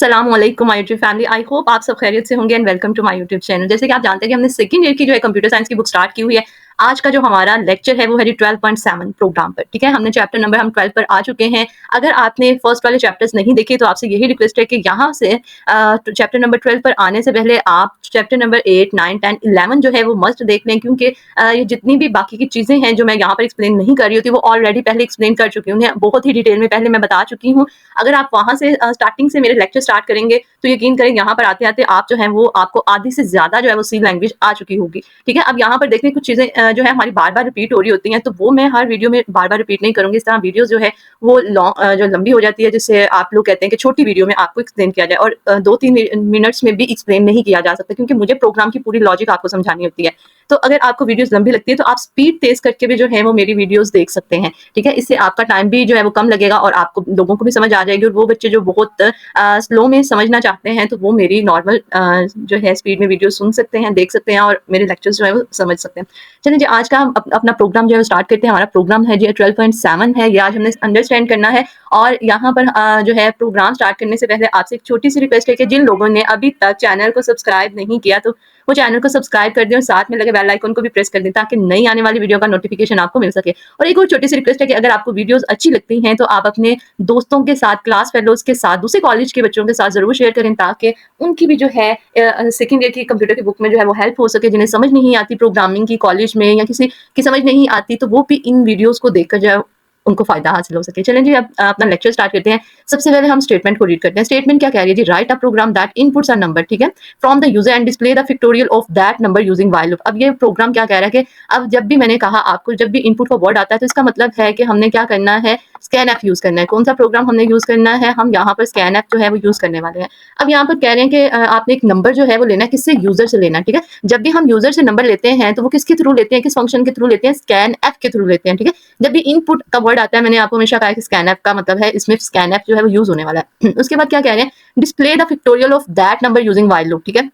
अस्सलाम वालेकुम my YouTube family. I hope आप सब खैरियत से होंगे and welcome to my YouTube channel. जैसे कि आप जानते हैं कि हमने सेकंड ईयर की जो है कंप्यूटर साइंस की बुक स्टार्ट की हुई है। आज का जो हमारा लेक्चर है वो है 12.7 प्रोग्राम पर। ठीक है, हमने चैप्टर नंबर 12 पर आ चुके हैं। अगर आपने फर्स्ट वाले चैप्टर्स नहीं देखे तो आपसे यही रिक्वेस्ट है कि यहाँ से चैप्टर नंबर 12 पर आने से पहले आप चैप्टर नंबर 8, 9, 10, 11 जो है वो मस्ट देख लें, क्योंकि ये जितनी भी बाकी की चीज़ें हैं जो मैं यहाँ पर एक्सप्लेन नहीं कर रही होती वो ऑलरेडी पहले एक्सप्लेन कर चुकी हूँ, उन्हें बहुत ही डिटेल में पहले मैं बता चुकी हूँ। अगर आप वहाँ से स्टार्टिंग से मेरे लेक्चर स्टार्ट करेंगे तो यकीन करें यहाँ पर आते आते आप जो है वो आपको आधी से ज्यादा जो है वो सी लैंग्वेज आ चुकी होगी। ठीक है, अब यहाँ पर देखने कुछ चीजें जो है हमारी बार बार रिपीट हो रही होती हैं, तो वो मैं हर वीडियो में बार बार रिपीट नहीं करूंगी। इस तरह वीडियो जो है वो लॉन्ग जो लंबी हो जाती है, जिससे आप लोग कहते हैं कि छोटी वीडियो में आपको एक्सप्लेन किया जाए, और 2-3 मिनट्स में भी एक्सप्लेन नहीं किया जा सकता, क्योंकि मुझे प्रोग्राम की पूरी लॉजिक आपको समझानी होती है। तो अगर आपको वीडियोस लंबी लगती है तो आप स्पीड तेज करके भी जो है वो मेरी वीडियोस देख सकते हैं। ठीक है, इससे आपका टाइम भी जो है वो कम लगेगा और आपको लोगों को भी समझ आ जाएगी। और वो बच्चे जो बहुत स्लो में समझना चाहते हैं तो वो मेरी नॉर्मल जो है स्पीड में वीडियो सुन सकते हैं, देख सकते हैं और मेरे लेक्चर्स जो है वो समझ सकते हैं। चलिए जी, आज का हम अपना प्रोग्राम जो है स्टार्ट करते हैं। हमारा प्रोग्राम है जी 12.7 है, ये आज हमने अंडरस्टैंड करना है। और यहाँ पर जो है प्रोग्राम स्टार्ट करने से पहले आपसे एक छोटी सी रिक्वेस्ट है कि जिन लोगों ने अभी तक चैनल को सब्सक्राइब नहीं किया तो वो चैनल को सब्सक्राइब कर दें और साथ में लगे बेल आइकन को भी प्रेस कर दें, ताकि नई आने वाली वीडियो का नोटिफिकेशन आपको मिल सके। और एक और छोटी सी रिक्वेस्ट है कि अगर आपको वीडियोस अच्छी लगती हैं तो आप अपने दोस्तों के साथ, क्लास फेलोज के साथ, दूसरे कॉलेज के बच्चों के साथ जरूर शेयर करें, ताकि उनकी भी जो है सेकेंड ईयर की कंप्यूटर की बुक में जो है वो हेल्प हो सके। जिन्हें समझ नहीं आती प्रोग्रामिंग की कॉलेज में या किसी की समझ नहीं आती, तो वो भी इन वीडियोस को देखकर जो है उनको फायदा हासिल हो सके। चलें जी, अब अपना लेक्चर स्टार्ट करते हैं। सबसे पहले हम स्टेटमेंट को रीड करते हैं। स्टेटमेंट क्या कह रही है जी? Write a program that inputs a number, ठीक है, from the user and display the factorial of that number using while loop. अब ये प्रोग्राम क्या कह रहा है कि अब जब भी मैंने कहा आपको जब भी इनपुट का वर्ड आता है तो इसका मतलब है कि हमने क्या करना है, स्कैन एफ यूज करना है। कौन सा प्रोग्राम हमने यूज करना है? हम यहाँ पर स्कैन एफ जो है वो यूज करने वाले हैं। अब यहाँ पर कह रहे हैं कि आपने एक नंबर जो है वो लेना है, किससे? यूजर से लेना है। ठीक है, जब भी हम यूजर से नंबर लेते हैं तो वो किसके थ्रू लेते हैं, किस फंक्शन के थ्रू लेते हैं? स्कैन एफ के थ्रू लेते हैं। ठीक है, जब भी इनपुट का वर्ड आता है, मैंने आपको हमेशा कहा कि स्कैन एफ का मतलब है इसमें स्कैन एफ जो है वो यूज होने वाला है। उसके बाद क्या कह रहे हैं? Display the factorial of that number using while loop. ठीक है,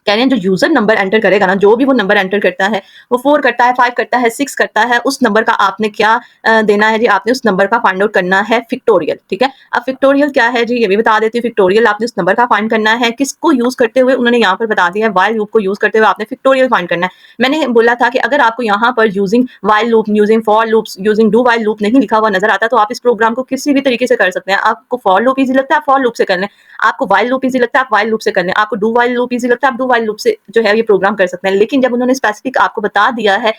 कह रहे हैं जो यूजर नंबर एंटर करेगा ना, जो भी वो नंबर एंटर करता है, वो 4 करता है, 5 करता है, 6 करता है, उस नंबर का आपने क्या देना है जी? आपने उस नंबर का फाइंड आउट करना है फैक्टोरियल। ठीक है, अब फैक्टोरियल क्या है जी? ये भी बता देती हूँ। फैक्टोरियल आपने उस नंबर का फाइंड करना है, किसको यूज करते हुए? उन्होंने यहाँ पर बता दिया है, व्हाइल लूप को यूज करते हुए आपने फैक्टोरियल फाइंड करना है। मैंने बोला था कि अगर आपको यहाँ पर using while loop, using for loops, using do while loop नहीं लिखा हुआ नजर आता तो आप इस प्रोग्राम को किसी भी तरीके से कर सकते हैं। आपको फॉर लूप इजी लगता है, आप फॉर लूप से कर लें। आपको व्हाइल लूप इजी लगता है, आप व्हाइल लूप से कर लें। आपको डू व्हाइल लूप इजी लगता है, आप डू व्हाइल लूप से जो है ये प्रोग्राम कर सकते हैं। लेकिन जब उन्होंने स्पेसिफिक आपको बता दिया है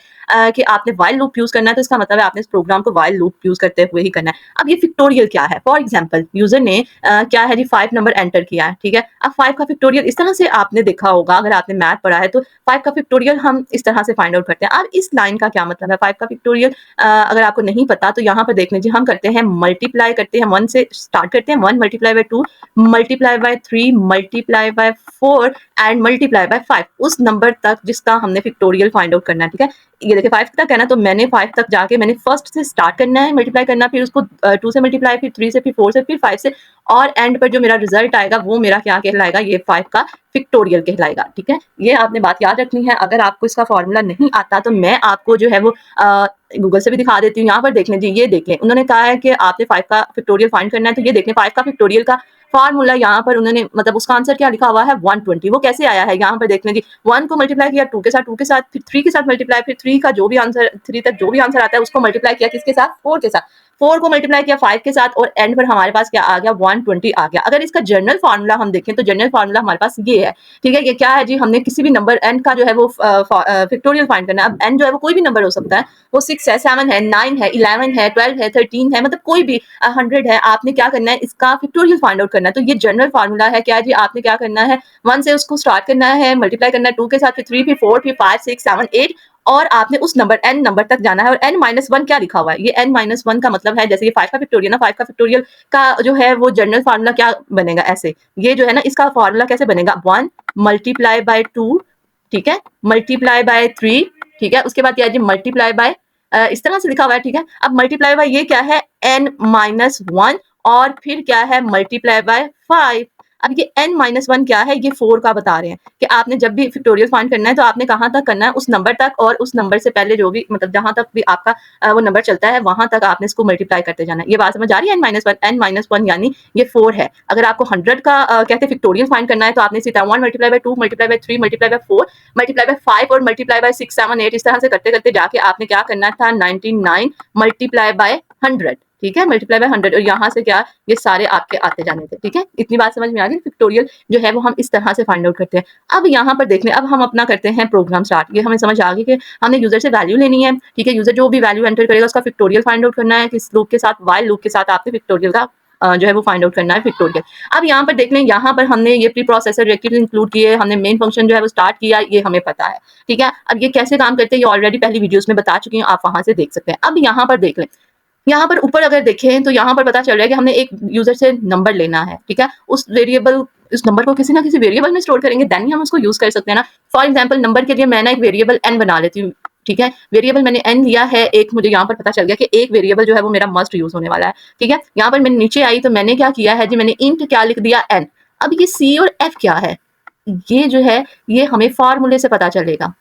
कि आपने व्हाइल लूप यूज करना है, तो इसका मतलब है आपने इस प्रोग्राम को व्हाइल लूप यूज करते हुए ही करना है। अब ये फैक्टोरियल क्या है? फॉर एग्जांपल, यूजर ने क्या है जी 5 नंबर एंटर किया है। ठीक है, अब 5 का फैक्टोरियल इस तरह से आपने देखा होगा, अगर आपने मैथ पढ़ा है तो 5 का फैक्टोरियल हम इस तरह से फाइंड आउट करते हैं। अब इस लाइन का क्या मतलब है? 5 का फैक्टोरियल अगर आपको नहीं पता तो यहाँ पर देख लीजिए, हम करते हैं मल्टीप्लाई करते हैं, 1 से स्टार्ट करते हैं, 1 multiply by 2 multiply by 3 multiply by 4 and multiply by 5, उस नंबर तक जिसका हमने फैक्टोरियल फाइंड आउट करना है। ठीक है, ये देखिए 5 तक है ना, तो मैंने 5 तक जाके मैंने फर्स्ट से स्टार्ट करना है मल्टीप्लाई करना, फिर उसको 2 से मल्टीप्लाई, फिर 3 से, फिर 4 से, फिर 5 से, और एंड पर जो मेरा रिजल्ट आएगा वो मेरा क्या कहलाएगा? ये 5 का फैक्टोरियल कहलाएगा। ठीक है, ये आपने बात याद रखनी है। अगर आपको इसका फॉर्मूला नहीं आता तो मैं आपको जो है वो गूगल से भी दिखा देती हूँ। यहाँ पर देख लें जी, ये देख लें, उन्होंने कहा है कि आपने 5 का फैक्टोरियल फाइंड करना है, तो ये देख लें 5 का फैक्टोरियल का फार्मूला यहाँ पर उन्होंने मतलब उसका आंसर क्या लिखा हुआ है? 120। वो कैसे आया है? यहाँ पर देख लें जी, 1 को मल्टीप्लाई किया 2 के साथ, 2 के साथ, फिर 3 के साथ मल्टीप्लाई, फिर 3 का जो भी आंसर, 3 तक जो भी आंसर आता है उसको मल्टीप्लाई किया किसके साथ? 4 के साथ, 4 को मल्टीप्लाई किया 5 के साथ, और एंड पर हमारे पास क्या आ गया? 120 आ गया। अगर इसका जनरल फार्मूला हम देखें तो जनरल फार्मूला हमारे पास ये है। ठीक है, ये क्या है जी? हमने किसी भी नंबर n का जो है वो फैक्टोरियल फाइंड करना है। अब n जो है वो कोई भी नंबर हो सकता है, वो 6 है, 7 है, 9 है, 11 है, 12 है, 13 है, मतलब कोई भी 100 है। आपने क्या करना है? इसका फैक्टोरियल फाइंड आउट करना है। तो ये जनरल फार्मूला है क्या जी? आपने क्या करना है? 1 से उसको स्टार्ट करना है, मल्टीप्लाई करना है 2 के साथ, फिर 3, फिर 4, फिर 5, 6, 7, 8, और आपने उस नंबर n नंबर तक जाना है। और n माइनस 1 क्या लिखा हुआ है? ये n माइनस 1 का मतलब है, जैसे ये 5 का फैक्टोरियल ना, 5 का फैक्टोरियल का जो है वो जनरल फार्मूला क्या बनेगा? ऐसे, ये जो है ना, इसका फार्मूला कैसे बनेगा? 1 मल्टीप्लाई बाय 2, ठीक है, मल्टीप्लाई बाय 3, ठीक है, उसके बाद क्या है जी? मल्टीप्लाई बाय, इस तरह से लिखा हुआ है। ठीक है, अब मल्टीप्लाई बाय ये क्या है? n माइनस 1, और फिर क्या है? Multiply by 5। अब ये n-1 क्या है, ये 4 का बता रहे हैं कि आपने जब भी फैक्टोरियल फाइंड करना है तो आपने कहाँ तक करना है, उस नंबर तक, और उस नंबर से पहले जो भी मतलब जहाँ तक भी आपका वो नंबर चलता है वहां तक आपने इसको मल्टीप्लाई करते जाना है। ये बात समझ आ रही है? n-1 यानी ये 4 है। अगर आपको 100 का कहते हैं फैक्टोरियल फाइंड करना है तो आपने सीधा 1 multiply by 2 multiply by 3 multiply by 4 multiply by 5 और मल्टीप्लाई बाय 6 7 8 इस तरह से करते करते जाके आपने क्या करना था, 99 मल्टीप्लाई बाय 100, ठीक है, मल्टीप्लाई बाय 100, और यहाँ से क्या, ये सारे आपके आते जाने थे, ठीक है। इतनी बात समझ में आ गई। फैक्टोरियल जो है वो हम इस तरह से फाइंड आउट करते हैं। अब यहाँ पर देख लें, अब हम अपना करते हैं प्रोग्राम स्टार्ट। ये हमें समझ आ गई कि हमने यूजर से वैल्यू लेनी है, ठीक है। यूजर जो भी वैल्यू एंटर करेगा उसका फैक्टोरियल फाइंड आउट करना है, किस लूप के साथ, व्हाइल लूप के साथ आपने फैक्टोरियल का जो है वो फाइंड आउट करना है फैक्टोरियल। अब यहाँ पर देख लें, यहाँ पर हमने ये प्री प्रोसेसर डायरेक्टरीज इंक्लूड किए, हमने मेन फंक्शन जो है वो स्टार्ट किया, ये हमें पता है, ठीक है। अब ये कैसे काम करते हैं ये ऑलरेडी पहली वीडियोस में बता चुकी हूँ, आप वहां से देख सकते हैं। अब यहाँ पर देख लें, यहाँ पर ऊपर अगर देखें तो यहाँ पर पता चल रहा है कि हमने एक यूजर से नंबर लेना है, ठीक है। उस वेरिएबल, इस नंबर को किसी ना किसी वेरिएबल में स्टोर करेंगे, देन ही हम उसको यूज कर सकते हैं ना। फॉर एग्जांपल नंबर के लिए मैं ना एक वेरिएबल n बना लेती हूँ, ठीक है। वेरिएबल मैंने n लिया है एक, मुझे यहाँ पर पता चल गया कि एक वेरिएबल जो है वो मेरा मस्ट यूज होने वाला है, ठीक है। यहाँ पर मैंने नीचे आई तो मैंने क्या किया है जी, मैंने इंट क्या लिख दिया, n। अब ये c और f क्या है, ये जो है ये हमें फार्मूले से पता चलेगा।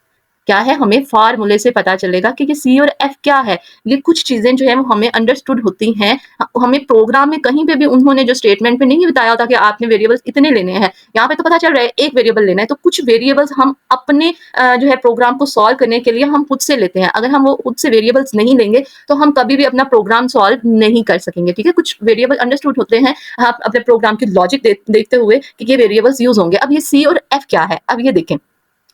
क्या है, हमें फार्मूले से पता चलेगा कि ये सी और एफ क्या है। ये कुछ चीजें जो है वो हमें अंडरस्टूड होती हैं, हमें प्रोग्राम में कहीं पे भी उन्होंने जो स्टेटमेंट में नहीं बताया होता कि आपने वेरिएबल्स इतने लेने हैं, यहाँ पे तो पता चल रहा है एक वेरिएबल लेना है। तो कुछ वेरिएबल्स हम अपने जो है प्रोग्राम को सॉल्व करने के लिए हम खुद से लेते हैं। अगर हम वो खुद से वेरिएबल्स नहीं लेंगे तो हम कभी भी अपना प्रोग्राम सॉल्व नहीं कर सकेंगे, ठीक है। कुछ वेरिएबल अंडरस्टूड होते हैं, आप अपने प्रोग्राम की लॉजिक देखते हुए कि ये वेरिएबल्स यूज होंगे। अब ये सी और एफ क्या है, अब ये देखें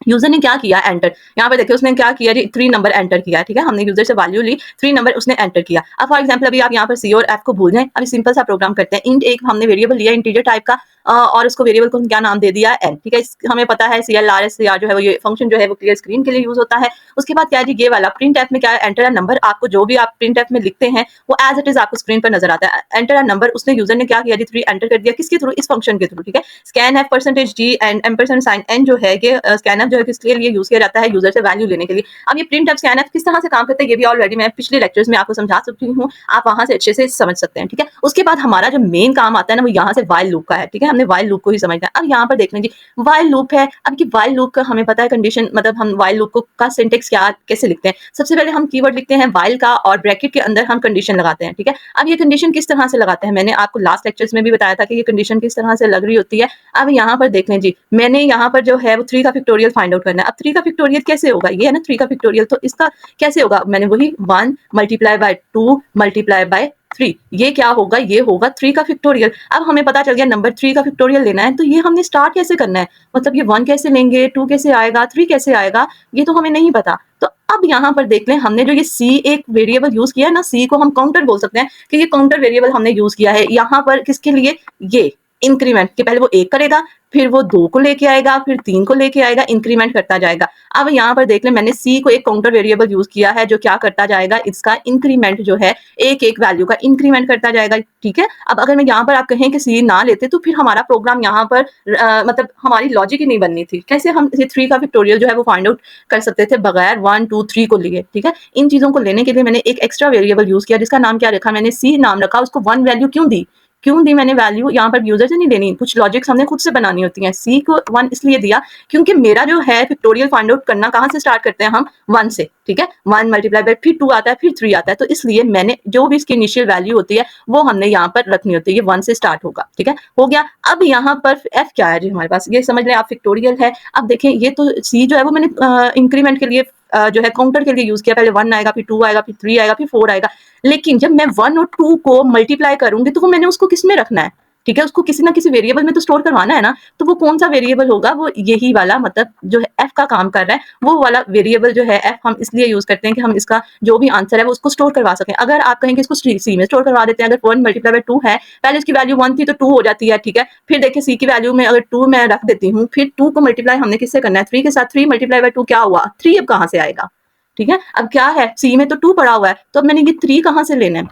यूजर ने क्या किया, एंटर। यहाँ पे देखिए उसने क्या किया जी, 3 नंबर एंटर किया, ठीक है। हमने यूजर से वैल्यू ली, 3 नंबर उसने एंटर किया। अब फॉर एग्जांपल अभी आप यहाँ पर सी और एफ को भूल जाएं, अभी सिंपल सा प्रोग्राम करते हैं। इंट एक हमने वेरिएबल लिया इंटीजर टाइप का, और उसको वेरिएबल को क्या नाम दे दिया, एन, ठीक है। हमें पता है CLRSCR जो है वो ये फंक्शन जो है वो क्लियर स्क्रीन के लिए यूज होता है। उसके बाद क्या जी, ये वाला प्रिंट एफ में क्या है, एंटर अ नंबर। आपको जो भी आप प्रिंट एफ में लिखते हैं वो एज इट इज आपको स्क्रीन पर नजर आता है। एंटर अ नंबर, उसने यूजर ने क्या किया जी, 3 एंटर कर दिया, किसके थ्रू, इस फंक्शन के थ्रू, ठीक है। Scan F percentage G and ampersand sign N जो है कि स्कैन एफ जो है किसके लिए यूज किया जाता है, यूजर से वैल्यू लेने के लिए। अब ये प्रिंट एफ स्कैन एफ किस तरह से काम करते हैं ये भी ऑलरेडी मैं पिछले लेक्चर्स में आपको समझा चुकी हूँ, आप वहां से अच्छे से समझ सकते हैं, ठीक है। उसके बाद हमारा जो मेन काम आता है ना वो यहाँ से व्हाइल लूप का है, ठीक है। हमने व्हाइल लूप को ही समझना है। अब यहाँ पर देख लीजिए व्हाइल लूप है। अब की व्हाइल लूप का हमें पता है कंडीशन, मतलब हम व्हाइल लूप को का सिंटेक्स क्या कैसे लिखते हैं। सबसे पहले हम कीवर्ड लिखते हैं व्हाइल का, और ब्रैकेट के अंदर हम कंडीशन लगाते हैं, ठीक है। अब ये कंडीशन किस तरह से लगाते हैं, मैंने आपको लास्ट लेक्चर्स में भी बताया था कि ये कंडीशन किस तरह से लग रही होती है। अब यहाँ पर देख लें जी, मैंने यहाँ पर जो है वो 3 का फैक्टोरियल फाइंड आउट करना है। अब 3 का फैक्टोरियल कैसे होगा, ये है ना 3 का फैक्टोरियल, तो इसका कैसे होगा, मैंने वही 1 मल्टीप्लाई बाय 2 मल्टीप्लाई बाय 3, ये क्या होगा, ये होगा 3 का फैक्टोरियल। अब हमें पता चल गया नंबर 3 का फैक्टोरियल लेना है, तो ये हमने स्टार्ट कैसे करना है, मतलब ये 1 कैसे लेंगे, 2 कैसे आएगा, 3 कैसे आएगा, ये तो हमें नहीं पता। तो अब यहाँ पर देख लें, हमने जो ये सी एक वेरिएबल यूज किया है ना, सी को हम काउंटर बोल सकते हैं कि ये काउंटर वेरिएबल हमने यूज किया है यहाँ पर किसके लिए, ये इंक्रीमेंट के पहले वो 1 करेगा, फिर वो 2 को लेके आएगा, फिर 3 को लेके आएगा, इंक्रीमेंट करता जाएगा। अब यहाँ पर देख लें, मैंने सी को एक काउंटर वेरिएबल यूज किया है जो क्या करता जाएगा, इसका इंक्रीमेंट जो है एक एक वैल्यू का इंक्रीमेंट करता जाएगा, ठीक है। अब अगर मैं यहाँ पर आप कहें कि सी ना लेते तो फिर हमारा प्रोग्राम यहाँ पर मतलब हमारी लॉजिक ही नहीं बननी थी। कैसे हम ये 3 का फैक्टोरियल जो है वो फाइंड आउट कर सकते थे बगैर 1 2 3 को लिए, ठीक है। इन चीजों को लेने के लिए मैंने एक एक्स्ट्रा वेरिएबल यूज किया जिसका नाम क्या रखा, मैंने सी नाम रखा। उसको 1 वैल्यू क्यों दी मैंने वैल्यू, यहाँ पर यूजर से नहीं लेनी, कुछ लॉजिक्स हमने खुद से बनानी होती हैं। सी को 1 इसलिए दिया क्योंकि मेरा जो है फैक्टोरियल फाइंड आउट करना कहाँ से स्टार्ट करते हैं हम, 1 से, ठीक है। 1 मल्टीप्लाई बाय फिर 2 आता है, फिर 3 आता है, तो इसलिए मैंने जो भी इसकी इनिशियल वैल्यू होती है वो हमने यहाँ पर रखनी होती है, ये 1 से स्टार्ट होगा, ठीक है, हो गया। अब यहाँ पर एफ क्या है जी हमारे पास, ये समझ लें आप फैक्टोरियल है। अब देखें ये तो सी जो है वो मैंने इंक्रीमेंट के लिए जो है काउंटर के लिए यूज किया, पहले 1 आएगा, फिर 2 आएगा, फिर 3 आएगा, फिर 4 आएगा। लेकिन जब मैं 1 और 2 को मल्टीप्लाई करूंगी तो वो मैंने उसको किस में रखना है, ठीक है, उसको किसी ना किसी वेरिएबल में तो स्टोर करवाना है ना। तो वो कौन सा वेरिएबल होगा, वो यही वाला, मतलब जो है एफ का काम कर रहा है वो वाला वेरिएबल जो है एफ हम इसलिए यूज करते हैं कि हम इसका जो भी आंसर है वो उसको स्टोर करवा सकें। अगर आप कहेंगे इसको सी में स्टोर करवा देते हैं, अगर 1 मल्टीप्लाई बाय 2 है, पहले इसकी वैल्यू 1 थी तो 2 हो जाती है, ठीक है। फिर देखिए सी की वैल्यू में अगर 2 मैं रख देती हूँ, फिर 2 को मल्टीप्लाई हमने किससे करना है, 3 के साथ। 3 मल्टीप्लाई बाय 2 क्या हुआ, 3 अब कहाँ से आएगा, ठीक है। अब क्या है, सी में तो 2 पड़ा हुआ है, तो अब मैंने ये 3 कहाँ से लेना है,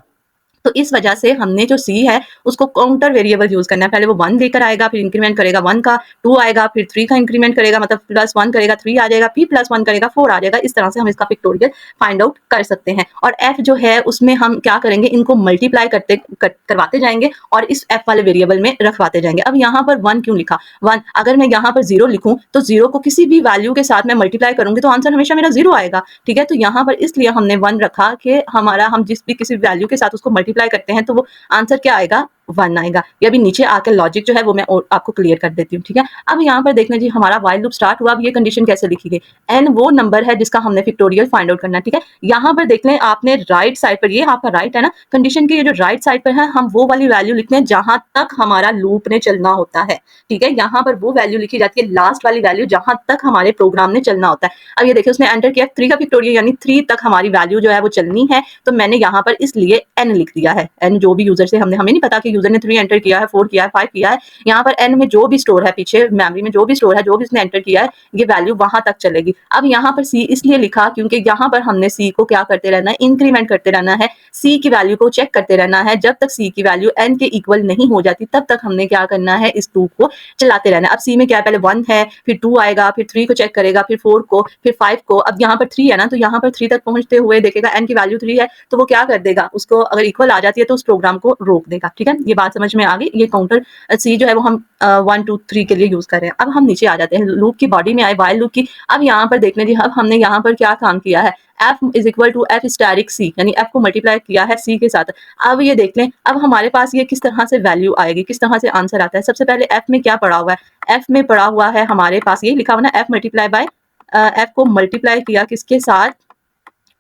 तो इस वजह से हमने जो सी है उसको काउंटर वेरिएबल यूज करना है। पहले वो 1 लेकर आएगा, फिर इंक्रीमेंट करेगा 1 का, 2 आएगा, फिर 3 का इंक्रीमेंट करेगा, मतलब +1 करेगा 3 आ जाएगा, फिर +1 करेगा 4 आ जाएगा। इस तरह से हम इसका फैक्टोरियल फाइंड आउट कर सकते हैं। और एफ जो है उसमें हम क्या करेंगे, इनको मल्टीप्लाई करवाते जाएंगे और इस एफ वाले वेरिएबल में रखवाते जाएंगे। अब यहाँ पर 1 क्यों लिखा, 1 अगर मैं यहाँ पर 0 लिखूं तो 0 को किसी भी वैल्यू के साथ मैं मल्टीप्लाई करूंगी तो आंसर हमेशा मेरा 0 आएगा। ठीक है, तो यहाँ पर इसलिए हमने 1 रखा कि हमारा हम जिस भी किसी वैल्यू के साथ उसको मल्टीप्लाई करते हैं तो वो आंसर क्या आएगा, 1 आएगा। ये अभी नीचे आकर लॉजिक जो है वो मैं आपको क्लियर कर देती हूँ। ठीक है, अब यहाँ पर देखना जी हमारा व्हाइल लूप स्टार्ट हुआ। अब ये कंडीशन कैसे लिखी गई, n वो नंबर है जिसका हमने फैक्टोरियल फाइंड आउट करना है। ठीक है, यहाँ पर देख लें आपने राइट साइड पर, ये आपका राइट है ना, कंडीशन की ये जो राइट साइड पर है हम वो वाली वैल्यू लिखते हैं जहां तक हमारा लूप ने चलना होता है। ठीक है, यहाँ पर वो वैल्यू लिखी जाती है लास्ट वाली वैल्यू जहां तक हमारे प्रोग्राम ने चलना होता है। अब ये देखिए उसने एंटर किया 3 का फैक्टोरियल, यानी 3 तक हमारी वैल्यू जो है वो चलनी है, तो मैंने यहाँ पर इसलिए n लिख दिया है। n जो भी यूजर से हमें नहीं पता कि यूजर ने 3 एंटर किया है, 4 किया है, 5 किया है, यहाँ पर n में जो भी स्टोर है, पीछे मेमोरी में जो भी स्टोर है, जो भी उसने एंटर किया है, ये वैल्यू वहां तक चलेगी। अब यहाँ पर c इसलिए लिखा क्योंकि यहाँ पर हमने c को क्या करते रहना है, इंक्रीमेंट करते रहना है, c की वैल्यू को चेक करते रहना है। जब तक c की वैल्यू n के इक्वल नहीं हो जाती तब तक हमने क्या करना है, इस लूप को चलाते रहना है। अब c में क्या, पहले 1 है, फिर 2 आएगा, फिर 3 को चेक करेगा, फिर 4 को, फिर 5 को। अब यहाँ पर 3 है ना, तो यहाँ पर 3 तक पहुंचते हुए देखेगा n की वैल्यू 3 है, तो वो क्या कर देगा, उसको अगर इक्वल आ जाती है तो उस प्रोग्राम को रोक देगा। ठीक है, ये बात समझ में आ गई। ये काउंटर सी जो है वो हम 1 2 3 के लिए यूज कर रहे हैं। अब हम नीचे आ जाते हैं, लूप की बॉडी में आए, व्हाइल लूप की। अब यहाँ पर देखने जी, अब हमने यहाँ पर क्या काम किया है, f is equal to f static c, यानी f को मल्टीप्लाई किया है c के साथ। अब ये देख लें, अब हमारे पास ये किस तरह से वैल्यू आएगी, किस तरह से आंसर आता है। सबसे पहले f में क्या पड़ा हुआ है, f में पड़ा हुआ है हमारे पास ये लिखा हुआ ना, f मल्टीप्लाई बाय, f को मल्टीप्लाई किया किसके साथ,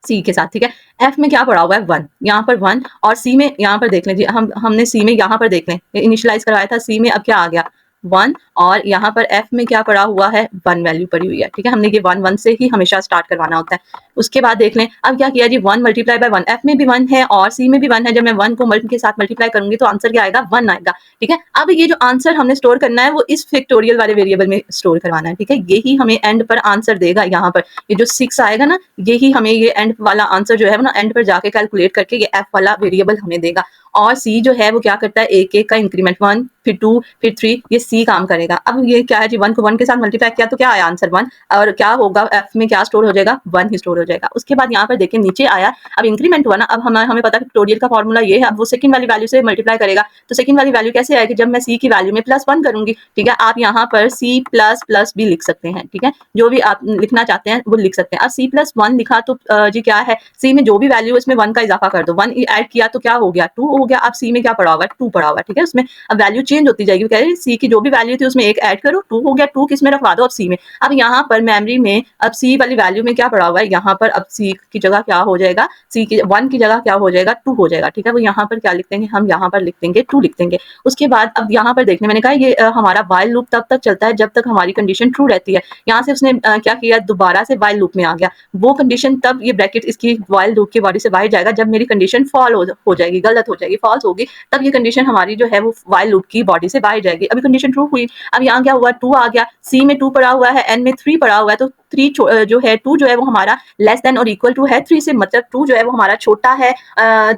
सी के साथ। ठीक है, एफ में क्या पड़ा हुआ है, 1, यहाँ पर 1, और सी में यहाँ पर देख लें जी, हमने सी में यहाँ पर देख लें इनिशियलाइज करवाया था, सी में अब क्या आ गया 1, और यहाँ पर एफ में क्या पड़ा हुआ है, 1 वैल्यू पड़ी हुई है। ठीक है, हमने ये 1 से ही हमेशा स्टार्ट करवाना होता है। उसके बाद देख लें, अब क्या किया जी, 1 मल्टीप्लाई बाय 1, एफ में भी 1 है और सी में भी 1 है। जब मैं 1 को मल्टी के साथ मल्टीप्लाई करूंगी तो आंसर क्या आएगा, 1 आएगा। ठीक है, अब ये जो आंसर हमने स्टोर करना है वो इस फैक्टोरियल वाले वेरिएबल में स्टोर करवाना है। ठीक है, यही हमें एंड पर आंसर देगा। यहाँ पर ये जो 6 आएगा ना, यही हमें ये एंड वाला आंसर जो है ना, एंड पर जाके कैलकुलेट करके ये एफ वाला वेरिएबल हमें देगा। और सी जो है वो क्या करता है, एक एक का इंक्रीमेंट, 1 फिर 2 फिर 3, ये सी काम करेगा। अब ये क्या है जी, 1 को 1 के साथ मल्टीप्लाई किया तो क्या आया आंसर 1, और क्या होगा, एफ में क्या स्टोर हो जाएगा, 1 ही स्टोर हो जाएगा। उसके बाद यहाँ पर देखें नीचे आया, अब इंक्रीमेंट हुआ ना, अब हमें पता है फैक्टोरियल का फॉर्मूला ये है। अब वो सेकंड वाली वैल्यू से मल्टीप्लाई करेगा, तो सेकंड वाली वैल्यू कैसे आएगी, जब मैं सी की वैल्यू में +1 करूंगी। ठीक है, आप यहाँ पर सी प्लस प्लस भी लिख सकते हैं। ठीक है, जो भी आप लिखना चाहते हैं वो लिख सकते हैं। अब सी +1 लिखा तो जी क्या है, सी में जो भी वैल्यू इसमें 1 का इजाफा कर दो, 1 ऐड किया तो क्या हो गया, 2 हो गया। अब सी में क्या पड़ा हुआ है, 2 पड़ा हुआ है। ठीक है, उसमें अब वैल्यू चेंज होती जाएगी, कह रहे सी की जो भी वैल्यू थी उसमें 1 ऐड करो, 2 हो गया, 2 किस में रखवा दो, अब सी में। अब यहाँ पर मेमोरी में अब सी वाली वैल्यू में क्या पड़ा हुआ है, यहाँ पर अब सी की जगह क्या हो जाएगा, सी की 1 की जगह क्या हो जाएगा, 2 हो जाएगा। ठीक है, वो यहाँ पर क्या लिख देंगे, हम यहाँ पर लिख देंगे 2 लिख देंगे। उसके बाद अब यहाँ पर देखने, मैंने कहा ये हमारा व्हाइल लूप तब तक चलता है जब तक हमारी कंडीशन ट्रू रहती है। यहाँ से उसने क्या किया, दोबारा से व्हाइल लूप में आ गया। वो कंडीशन तब ये ब्रैकेट इसकी व्हाइल लूप की बॉडी से बाहर जाएगा जब मेरी कंडीशन फॉल हो जाएगी, गलत हो जाएगी, फॉल्स होगी, तब ये कंडीशन हमारी जो है वो व्हाइल लूप की बॉडी से बाहर जाएगी। अभी कंडीशन ट्रू हुई, अब यहाँ क्या हुआ, 2 आ गया, सी में 2 पड़ा हुआ है, एन में 3 पड़ा हुआ है, तो 3 जो है 2 जो है वो हमारा लेस देन और इक्वल टू है 3 से, मतलब 2 जो है वो हमारा छोटा है,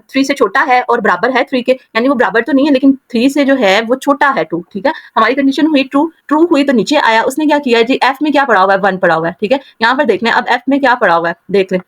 3 से छोटा है और बराबर है 3 के, यानी वो बराबर तो नहीं है लेकिन 3 से जो है वो छोटा है 2। ठीक है, हमारी कंडीशन हुई ट्रू हुई, तो नीचे आया, उसने क्या किया जी, एफ में क्या पड़ा हुआ है, 1 पड़ा हुआ है। ठीक है, यहाँ पर देख लें, अब एफ में क्या पड़ा हुआ है, देख लें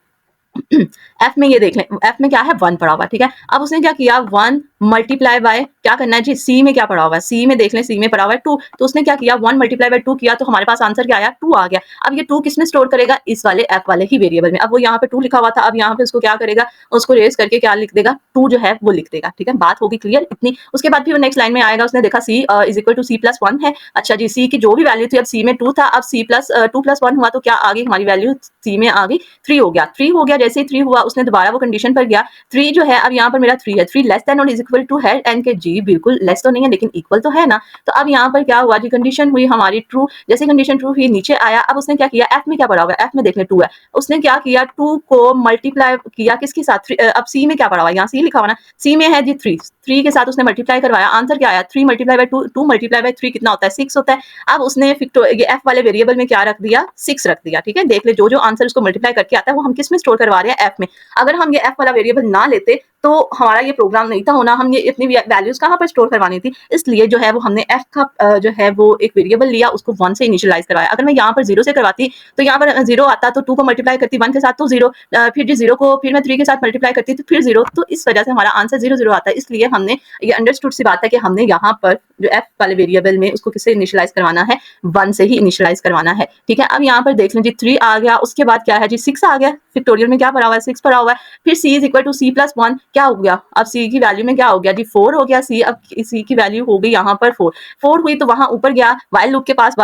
एफ में, ये देख लें एफ में क्या है, 1 पड़ा हुआ है। ठीक है, अब उसने क्या किया, 1 मल्टीप्लाई बाय क्या करना है जी, सी में क्या पड़ा हुआ है, सी में देख लें, सी में पड़ा हुआ है 2, तो उसने क्या किया, 1 मल्टीप्लाई बाय 2 किया, तो हमारे पास आंसर क्या आया, 2 आ गया। अब ये 2 किसमें स्टोर करेगा, इस वाले एफ वाले ही वेरिएबल में। अब वो यहाँ पे 2 लिखा हुआ था, अब यहाँ पे उसको क्या करेगा, उसको रेज करके क्या लिख देगा, 2 जो है वो लिख देगा। ठीक है, बात होगी क्लियर इतनी। उसके बाद फिर नेक्स्ट लाइन में आएगा, उसने देखा C is equal to C plus 1 है। अच्छा जी, सी की जो भी वैल्यू थी, अब सी में 2 था, अब सी प्लस 2 प्लस 1 हुआ, तो क्या आ गई हमारी वैल्यू, सी में आ गई 3 हो गया। 3 हो गया, जैसे ही 3 हुआ उसने दोबारा वो कंडीशन पर गया, 3 जो है अब यहाँ पर मेरा 3 है, 3 लेस देन और इज इक्वल टू है एन के, जी बिल्कुल लेस तो नहीं है लेकिन इक्वल तो है ना। तो अब यहाँ पर क्या हुआ जी, कंडीशन हुई हमारी ट्रू, जैसे कंडीशन ट्रू हुई नीचे आया। अब उसने क्या किया, एफ में क्या पड़ा हुआ है, एफ में देख ले 2 है, उसने क्या किया, 2 को मल्टीप्लाई किया किसके साथ, अब सी में क्या पड़ा हुआ है, यहाँ सी लिखा हुआ ना, सी में है जी 3 के साथ उसने मल्टीप्लाई करवाया, आंसर क्या आया, 3 मल्टीप्लाई बाय 2, 2 मल्टीप्लाई बाय 3 कितना होता है, 6 होता है। अब उसने ये एफ वाले वेरिएबल में क्या रख दिया, 6 रख दिया। ठीक है, देख ले जो आंसर उसको मल्टीप्लाई करके आता है वो हम किस में स्टोर करवा रहे हैं, एफ में। अगर हम ये एफ वाला वेरिएबल ना लेते तो हमारा ये प्रोग्राम नहीं था होना, हमने इतनी वैल्यूज कहाँ पर स्टोर करवानी थी, इसलिए जो है वो हमने f का जो है वो एक वेरिएबल लिया, उसको 1 से इनिशियलाइज करवाया। अगर मैं यहाँ पर 0 से करवाती तो यहाँ पर 0 आता तो 2 को मल्टीप्लाई करती 1 के साथ तो 0, फिर जी 0 को फिर मैं 3 के साथ मल्टीप्लाई करती तो फिर 0, तो इस वजह से हमारा आंसर 0 0 आता है। इसलिए हमने ये अंडरस्टूड सी बात है कि हमने यहाँ पर जो f वाले वेरिएबल में उसको किससे इनिशियलाइज करवाना है, 1 से ही इनिशियलाइज करवाना है। ठीक है, अब यहाँ पर देख लें जी 3 आ गया, उसके बाद क्या है जी 6 आ गया, फैक्टोरियल में क्या पड़ा हुआ है 6 पड़ा हुआ है, फिर c is equal to c plus 1 क्या हो गया, अब c की वैल्यू में क्या हो गया जी 4 हो गया, c अब c की वैल्यू हो गई यहाँ पर 4 हुई तो वहां ऊपर गया while लूप के पास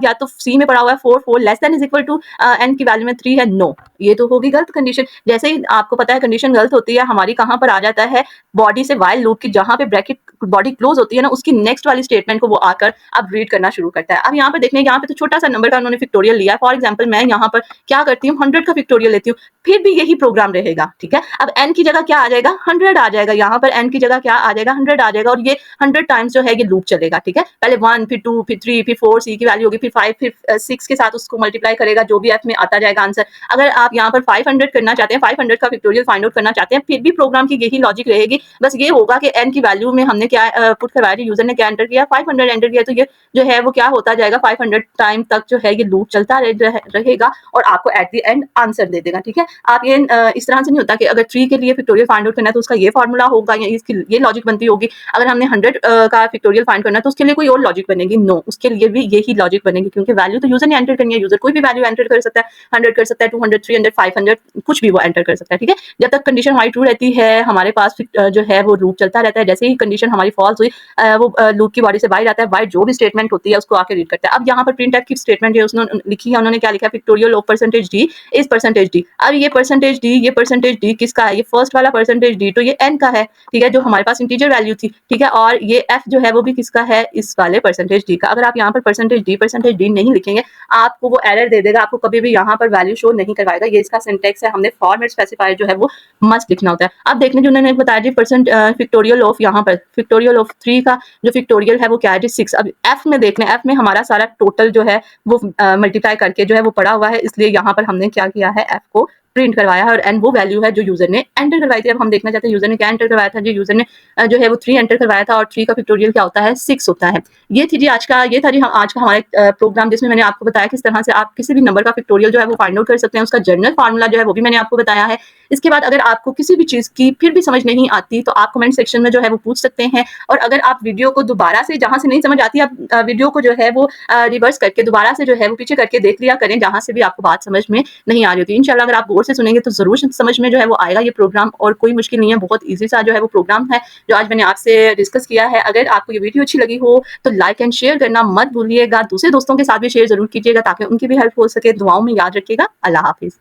गया तो c में पड़ा हुआ है 4 less than is equal to n की वैल्यू में 3 है, नो, ये तो होगी गलत कंडीशन। जैसे ही आपको पता है कंडीशन गलत होती है, हमारी कहाँ पर आ जाता है, बॉडी से while लूप की जहां पे ब्रैकेट बॉडी क्लोज होती है ना, उसकी नेक्स्ट वाली स्टेटमेंट को वो आकर अब रीड करना शुरू करता है। अब यहाँ पर देखने, यहाँ पे तो छोटा सा नंबर का उन्होंने फैक्टोरियल लिया है। फॉर एग्जांपल मैं यहाँ पर क्या करती हूँ 100 का फैक्टोरियल लेती हूँ, फिर भी यही प्रोग्राम रहेगा। ठीक है, अब n की जगह क्या आ जाएगा 100 आ जाएगा, यहाँ पर n की जगह क्या आ जाएगा 100 आ जाएगा, और ये 100 टाइम्स जो है ये लूप चलेगा। ठीक है, पहले 1 फिर 2 फिर 3 फिर 4 c की वैल्यू होगी, फिर 5 फिर 6 के साथ उसको मल्टीप्लाई करेगा, जो भी f में आता जाएगा आंसर। अगर आप यहाँ पर 500 करना चाहते हैं, 500 का फैक्टोरियल फाइंड आउट करना चाहते हैं, फिर भी प्रोग्राम की यही लॉजिक रहेगी, बस ये होगा कि n की वैल्यू में हमने क्या पुट करवाया, यूजर ने क्या एंटर किया 500 एंटर किया, तो ये जो है वो क्या होता जाएगा 500 टाइम तक जो है ये लूप चलता रहेगा और आपको एट द एंड आंसर दे देगा। ठीक है, आप ये इस तरह से नहीं होता कि अगर 3 के लिए फैक्टोरियल फाइंड आउट करना है तो उसका ये फार्मूला होगा या इसकी ये लॉजिक बनती होगी, अगर हमने 100 का फैक्टोरियल फाइंड करना है तो उसके लिए कोई और लॉजिक बनेगी, नो, उसके लिए भी यही लॉजिक बनेगी, क्योंकि वैल्यू तो यूजर ने एंटर करनी है, यूजर कोई भी वैल्यू एंटर कर सकता है, 100 कर सकता है, 200 300 500 कुछ भी वो एंटर कर सकता है। ठीक है, जब तक कंडीशन हमारी ट्रू रहती है हमारे पास जो है वो लूप चलता रहता है, जैसे ही कंडीशन हमारी फॉल्स हुई वो लूप की बॉडी से बाहर आता है, बाहर जो भी स्टेटमेंट होती है उसको आके रीड करता है। अब यहाँ पर प्रिंटफ की स्टेटमेंट है उसने लिखी है, उन्होंने क्या लिखा है, factorial of percentage D is percentage D. अब ये परसेंटेज डी किसका है, ये फर्स्ट वाला परसेंटेज डी तो ये एन का है। ठीक है, जो हमारे पास इंटीजर वैल्यू थी। ठीक है, और ये एफ जो है वो भी किसका है, इस वाले परसेंटेज डी का। अगर आप यहाँ पर परसेंटेज डी नहीं लिखेंगे आपको वो एरर दे देगा, आपको कभी भी यहाँ पर वैल्यू शो नहीं करवाएगा। ये इसका सिंटेक्स है, हमने फॉर्मेट स्पेसिफायर जो है वो मस्ट लिखना होता है। अब देखने जो उन्होंने बताया जी परसेंट फैक्टोरियल ऑफ, यहाँ पर फैक्टोरियल ऑफ 3 का जो फैक्टोरियल है वो क्या है जी 6। अब एफ में देखना, एफ में हमारा सारा टोटल जो है वो मल्टीप्लाई करके जो है वो पड़ा हुआ है, इसलिए यहाँ पर हमने क्या किया है एफ को प्रिंट करवाया है, और एन वो वैल्यू है जो यूजर ने एंटर करवाई थी। अब हम देखना चाहते हैं यूजर ने क्या एंटर करवाया था जी, यूजर ने जो है वो 3 एंटर करवाया था, और 3 का फैक्टोरियल क्या होता है 6 होता है। ये था जी आज का हमारा प्रोग्राम, जिसमें मैंने आपको बताया किस तरह से आप किसी भी नंबर का फैक्टोरियल जो है वो फाइंड आउट कर सकते हैं, उसका जनरल फार्मूला जो है वो भी मैंने आपको बताया है। इसके बाद अगर आपको किसी भी चीज की फिर भी समझ नहीं आती तो आप कमेंट सेक्शन में जो है वो पूछ सकते हैं, और अगर आप वीडियो को दोबारा से जहां से नहीं समझ आती आप वीडियो को जो है वो रिवर्स करके दोबारा से जो है वो पीछे करके देख लिया करें, जहां से भी आपको बात समझ में नहीं आ रही होती। इंशाल्लाह अगर आप गौर से सुनेंगे तो जरूर समझ में जो है वो आएगा ये प्रोग्राम, और कोई मुश्किल नहीं है, बहुत ईजी सा जो है वो प्रोग्राम है जो आज मैंने आपसे डिस्कस किया है। अगर आपको ये वीडियो अच्छी लगी हो तो लाइक एंड शेयर करना मत भूलिएगा, दूसरे दोस्तों के साथ भी शेयर जरूर कीजिएगा ताकि उनकी भी हेल्प हो सके। दुआओं में याद रखिएगा। अल्लाह हाफिज।